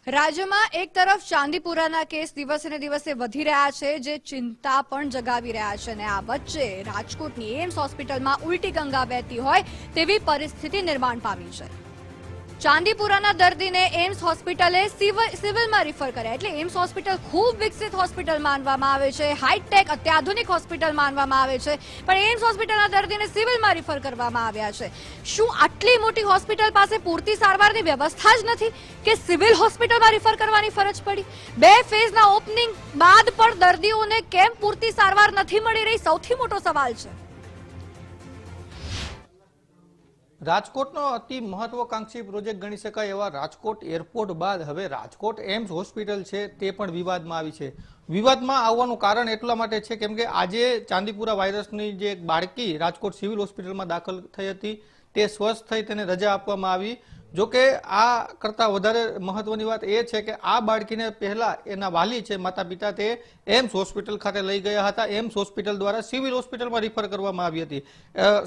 રાજ્યમાં એક તરફ ચાંદીપુરાના કેસ દિવસે ને દિવસે વધી રહ્યા છે, જે ચિંતા પણ જગાવી રહ્યા છે અને આ વચ્ચે રાજકોટની એમ્સ હોસ્પિટલમાં ઉલટી ગંગા વહેતી હોય તેવી પરિસ્થિતિ નિર્માણ પામી છે। ચાંદીપુરાના દર્દીને એમ્સ હોસ્પિટલે સિવિલમાં રિફર કર્યા, એટલે એમ્સ હોસ્પિટલ ખૂબ વિકસિત હોસ્પિટલ માનવામાં આવે છે, હાઈટેક અત્યાધુનિક હોસ્પિટલ માનવામાં આવે છે, પણ એમ્સ હોસ્પિટલના દર્દીને સિવિલમાં રિફર કરવામાં આવ્યા છે। શું આટલી મોટી હોસ્પિટલ પાસે પૂરતી સારવારની વ્યવસ્થા જ નથી કે સિવિલ હોસ્પિટલમાં રિફર કરવાની ફરજ પડી? બે ફેઝના ઓપનિંગ બાદ પણ દર્દીઓને કેમ પૂરતી સારવાર નથી મળી રહી, સૌથી મોટો સવાલ છે। રાજકોટનો અતિ મહત્વકાંક્ષી પ્રોજેક્ટ ગણી શકાય એવા રાજકોટ એરપોર્ટ બાદ હવે રાજકોટ એમ્સ હોસ્પિટલ છે તે પણ વિવાદમાં આવી છે। વિવાદમાં આવવાનું કારણ એટલા માટે છે કેમ કે આજે ચાંદીપુરા વાયરસની જે એક બાળકી રાજકોટ સિવિલ હોસ્પિટલમાં દાખલ થઈ હતી તે સ્વસ્થ થઈ તેને રજા આપવામાં આવી। જોકે આ કરતાં વધારે મહત્વની વાત એ છે કે આ બાળકીને પહેલા એના વાલી છે, માતા પિતા, તે એમ્સ હોસ્પિટલ ખાતે લઈ ગયા હતા। એમ્સ હોસ્પિટલ દ્વારા સિવિલ હોસ્પિટલમાં રિફર કરવામાં આવી હતી।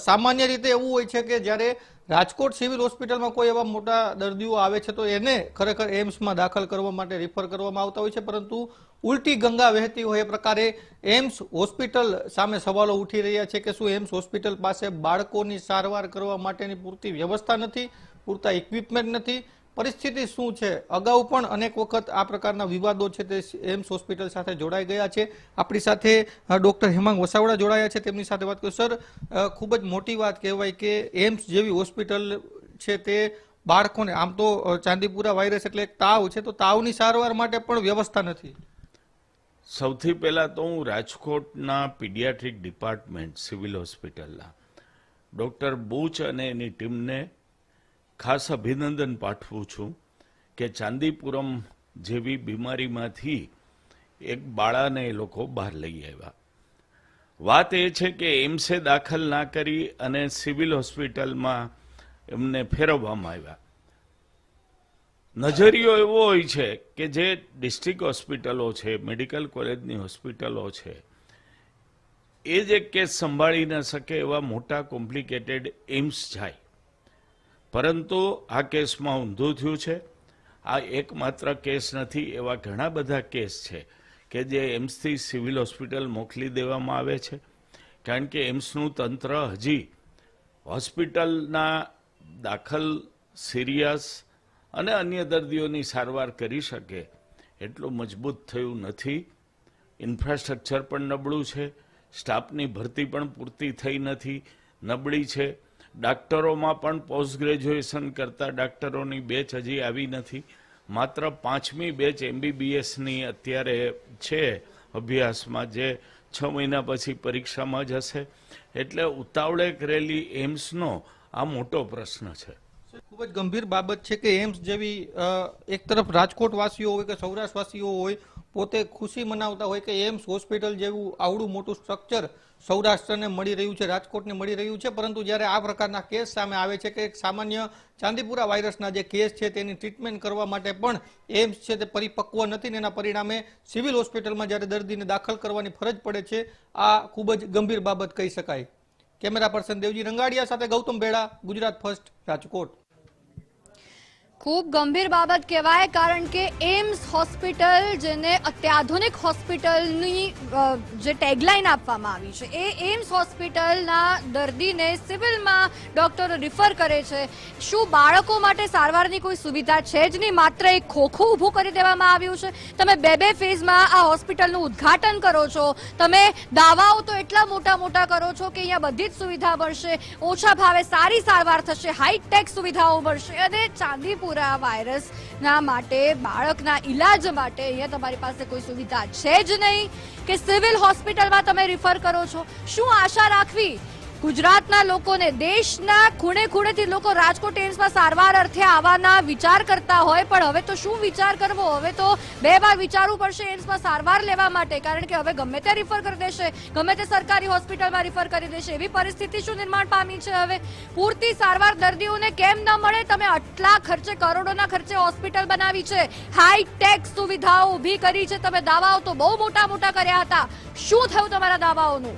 સામાન્ય રીતે એવું હોય છે કે જ્યારે રાજકોટ સિવિલ હોસ્પિટલમાં કોઈ એવા મોટા દર્દીઓ આવે છે તો એને ખરેખર એમ્સમાં દાખલ કરવા માટે રિફર કરવામાં આવતા હોય છે, પરંતુ ઉલટી ગંગા વહેતી હોય એ પ્રકારે એમ્સ હોસ્પિટલ સામે સવાલો ઉઠી રહ્યા છે કે શું એમ્સ હોસ્પિટલ પાસે બાળકોની સારવાર કરવા માટેની પૂરતી વ્યવસ્થા નથી, પૂરતા ઇક્વિપમેન્ટ નથી, પરિસ્થિતિ શું છે? અગાઉ પણ અનેક વખત આ પ્રકારના વિવાદો છે તે એમ્સ હોસ્પિટલ સાથે જોડાઈ ગયા છે। આપણી સાથે ડોક્ટર હેમાંગ વસાવડા જોડાયા છે, તેમની સાથે વાત કરીએ। સર, ખૂબ જ મોટી વાત કહેવાય કે એમ્સ જેવી હોસ્પિટલ છે તે બાળકોને, આમ તો ચાંદીપુરા વાયરસ એટલે એક તાવ છે, તો તાવની સારવાર માટે પણ વ્યવસ્થા નથી। સૌથી પહેલાં તો હું રાજકોટના પીડિયાટ્રિક ડિપાર્ટમેન્ટ સિવિલ હોસ્પિટલના ડૉક્ટર બુચ અને એની ટીમને ખાસ અભિનંદન પાઠવું છું કે ચાંદીપુરમ જેવી બીમારીમાંથી એક બાળાને એ લોકો બહાર લઈ આવ્યા। વાત એ છે કે એમ્સે દાખલ ના કરી અને સિવિલ હોસ્પિટલમાં એમને ફેરવવામાં આવ્યા। નજરિયો એવો હોય છે કે જે ડિસ્ટ્રિક્ટ હોસ્પિટલો છે, મેડિકલ કોલેજની હોસ્પિટલો છે, એ જ એક કેસ સંભાળી ન શકે એવા મોટા કોમ્પ્લિકેટેડ એમ્સ જાય, પરંતુ આ કેસમાં ઊંધું થયું છે। આ એકમાત્ર કેસ નથી, એવા ઘણા બધા કેસ છે કે જે એમ્સથી સિવિલ હોસ્પિટલ મોકલી દેવામાં આવે છે, કારણ કે એમ્સનું તંત્ર હજી હોસ્પિટલના દાખલ સિરિયસ અને અન્ય દર્દીઓની સારવાર કરી શકે એટલું મજબૂત થયું નથી। ઇન્ફ્રાસ્ટ્રક્ચર પણ નબળું છે, સ્ટાફની ભરતી પણ પૂરતી થઈ નથી, નબળી છે। ડાક્ટરોમાં પણ પોસ્ટ ગ્રેજ્યુએશન કરતા ડાક્ટરોની બેચ હજી આવી નથી, માત્ર 5મી બેચ MBBSની અત્યારે છે અભ્યાસમાં, જે 6 મહિના પછી પરીક્ષામાં જશે। એટલે ઉતાવળે કરેલી એમ્સનો આ મોટો પ્રશ્ન છે। ખૂબ જ ગંભીર બાબત છે કે એમ્સ જેવી એક તરફ રાજકોટવાસીઓ હોય કે સૌરાષ્ટ્રવાસીઓ હોય પોતે ખુશી મનાવતા હોય કે એમ્સ હોસ્પિટલ જેવું આવડું મોટું સ્ટ્રક્ચર સૌરાષ્ટ્રને મળી રહ્યું છે, રાજકોટને મળી રહ્યું છે, પરંતુ જ્યારે આ પ્રકારના કેસ સામે આવે છે કે એક સામાન્ય ચાંદીપુરા વાયરસના જે કેસ છે તેની ટ્રીટમેન્ટ કરવા માટે પણ એમ્સ છે તે પરિપક્વ નથી ને એના પરિણામે સિવિલ હોસ્પિટલમાં જ્યારે દર્દીને દાખલ કરવાની ફરજ પડે છે, આ ખૂબ જ ગંભીર બાબત કહી શકાય। કેમેરા પર્સન દેવજી રંગાડિયા સાથે ગૌતમ ભેડા, ગુજરાત ફર્સ્ટ, રાજકોટ। ખૂબ ગંભીર બાબત કહેવાય, કારણ કે એમ્સ હોસ્પિટલ, જેને અત્યાધુનિક હોસ્પિટલની જે ટેગલાઇન આપવામાં આવી છે, એ એમ્સ હોસ્પિટલના દર્દીને સિવિલમાં ડોક્ટરો રિફર કરે છે। શું બાળકો માટે સારવારની કોઈ સુવિધા છે જ નહીં, માત્ર એક ખોખું ઊભું કરી દેવામાં આવ્યું છે? તમે બે ફેઝમાં આ હોસ્પિટલનું ઉદ્ઘાટન કરો છો, તમે દાવાઓ તો એટલા મોટા કરો છો કે અહીંયા બધી જ સુવિધા મળશે, ઓછા ભાવે સારી સારવાર થશે, હાઈટેક સુવિધાઓ મળશે, અને ચાંદીપુરા વાયરસના માટે, બાળકના ઈલાજ માટે અહીંયા તમારી પાસે કોઈ સુવિધા છે જ નહીં કે સિવિલ હોસ્પિટલમાં તમે રિફર કરો છો? શું આશા રાખવી ગુજરાતના લોકોને? દેશના ખૂણે ખૂણેથી લોકો રાજકોટ એમ્સમાં સારવાર અર્થે આવવાના વિચાર કરતા હોય, પણ હવે તો શું વિચાર કરવો? હવે તો 2 વાર વિચારવું પડશે એમ્સમાં સારવાર લેવા માટે, કારણ કે હવે ગમે તે રિફર કરી દેશે, ગમે તે સરકારી હોસ્પિટલમાં રિફર કરી દેશે, એવી પરિસ્થિતિ શું નિર્માણ પામી છે? હવે પૂરતી સારવાર દર્દીઓને કેમ ન મળે? તમે આટલા ખર્ચે, કરોડોના ખર્ચે હોસ્પિટલ બનાવી છે, હાઈટેક સુવિધાઓ ઊભી કરી છે, તમે દાવાઓ તો બહુ મોટા કર્યા હતા, શું થયું તમારા દાવાઓનું?